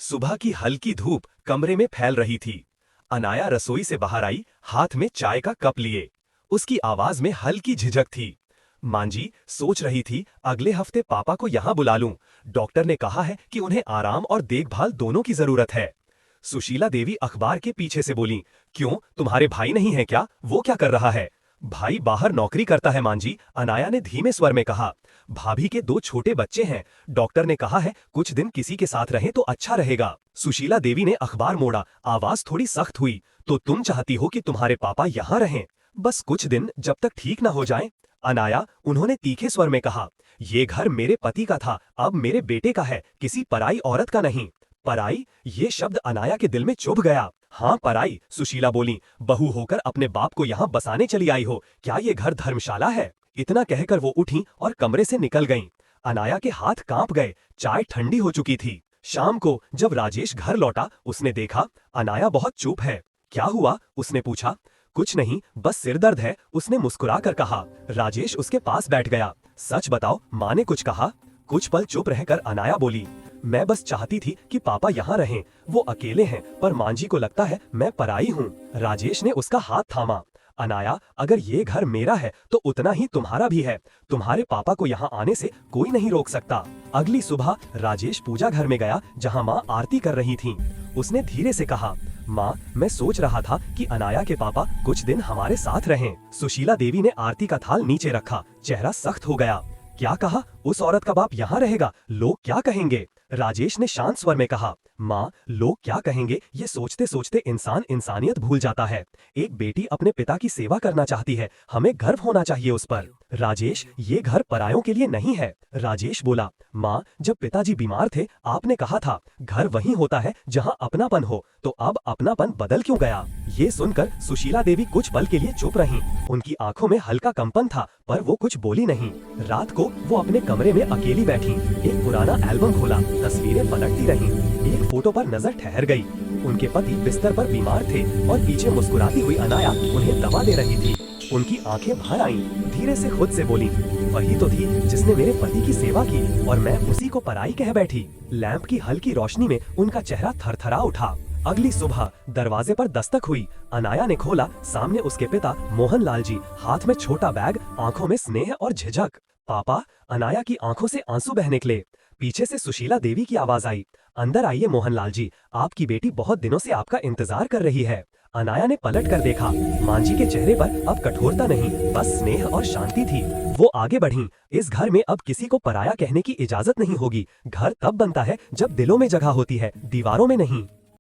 सुबह की हल्की धूप कमरे में फैल रही थी। अनाया रसोई से बाहर आई, हाथ में चाय का कप लिए। उसकी आवाज में हल्की झिझक थी। मांजी सोच रही थी, अगले हफ्ते पापा को यहाँ बुला लूं। डॉक्टर ने कहा है कि उन्हें आराम और देखभाल दोनों की जरूरत है। सुशीला देवी अखबार के पीछे से बोली, क्यों, तुम्हारे भाई नहीं है क्या? वो क्या कर रहा है? भाई बाहर नौकरी करता है मांजी, अनाया ने धीमे स्वर में कहा। भाभी के 2 छोटे बच्चे हैं। डॉक्टर ने कहा है कुछ दिन किसी के साथ रहें तो अच्छा रहेगा। सुशीला देवी ने अखबार मोड़ा, आवाज थोड़ी सख्त हुई। तो तुम चाहती हो कि तुम्हारे पापा यहाँ रहें, बस कुछ दिन, जब तक ठीक न हो जाएं? अनाया, उन्होंने तीखे स्वर में कहा। ये घर मेरे पति का था, अब मेरे बेटे का है, किसी पराई औरत का नहीं। पराई? ये शब्द अनाया के दिल में चुभ गया। हाँ पराई, सुशीला बोली। बहू होकर अपने बाप को यहाँ बसाने चली आई हो, क्या ये घर धर्मशाला है? इतना कहकर वो उठी और कमरे से निकल गईं। अनाया के हाथ कांप गए, चाय ठंडी हो चुकी थी। शाम को जब राजेश घर लौटा, उसने देखा अनाया बहुत चुप है। क्या हुआ? उसने पूछा। कुछ नहीं, बस सिर दर्द है, उसने मुस्कुरा कर कहा। राजेश उसके पास बैठ गया। सच बताओ, माँ ने कुछ कहा? कुछ पल चुप रहकर अनाया बोली, मैं बस चाहती थी कि पापा यहाँ रहें। वो अकेले हैं, पर मांझी को लगता है मैं पराई हूँ। राजेश ने उसका हाथ थामा। अनाया, अगर ये घर मेरा है तो उतना ही तुम्हारा भी है। तुम्हारे पापा को यहाँ आने से कोई नहीं रोक सकता। अगली सुबह राजेश पूजा घर में गया, जहाँ माँ आरती कर रही थीं। उसने धीरे से कहा, माँ, मैं सोच रहा था कि अनाया के पापा कुछ दिन हमारे साथ रहें। सुशीला देवी ने आरती का थाल नीचे रखा, चेहरा सख्त हो गया। क्या कहा? उस औरत का बाप यहाँ रहेगा? लोग क्या कहेंगे? राजेश ने शांत स्वर में कहा, माँ, लोग क्या कहेंगे ये सोचते सोचते इंसान इंसानियत भूल जाता है। एक बेटी अपने पिता की सेवा करना चाहती है, हमें गर्व होना चाहिए उस पर। राजेश, ये घर परायों के लिए नहीं है। राजेश बोला, माँ, जब पिताजी बीमार थे आपने कहा था घर वहीं होता है जहाँ अपनापन हो, तो अब अपनापन बदल क्यों गया? ये सुनकर सुशीला देवी कुछ पल के लिए चुप रहीं। उनकी आंखों में हल्का कंपन था, पर वो कुछ बोली नहीं। रात को वो अपने कमरे में अकेली बैठी, एक पुराना एल्बम खोला, तस्वीरें पलटती रहीं। एक फोटो पर नजर ठहर गई। उनके पति बिस्तर पर बीमार थे और पीछे मुस्कुराती हुई अनाया उन्हें दवा दे रही थी। उनकी आंखें भर आईं, धीरे से खुद से बोली, वही तो थी जिसने मेरे पति की सेवा की और मैं उसी को पराई कह बैठी। लैंप की हल्की रोशनी में उनका चेहरा थरथरा उठा। अगली सुबह दरवाजे पर दस्तक हुई। अनाया ने खोला, सामने उसके पिता मोहन लाल जी, हाथ में छोटा बैग, आंखों में स्नेह और झिझक। पापा? अनाया की आंखों से आंसू बहने निकले। पीछे से सुशीला देवी की आवाज आई, अंदर आइए मोहनलाल जी, आपकी बेटी बहुत दिनों से आपका इंतजार कर रही है। अनाया ने पलट कर देखा, मांझी के चेहरे पर अब कठोरता नहीं, बस स्नेह और शांति थी। वो आगे बढ़ी, इस घर में अब किसी को पराया कहने की इजाजत नहीं होगी। घर तब बनता है जब दिलों में जगह होती है, दीवारों में नहीं।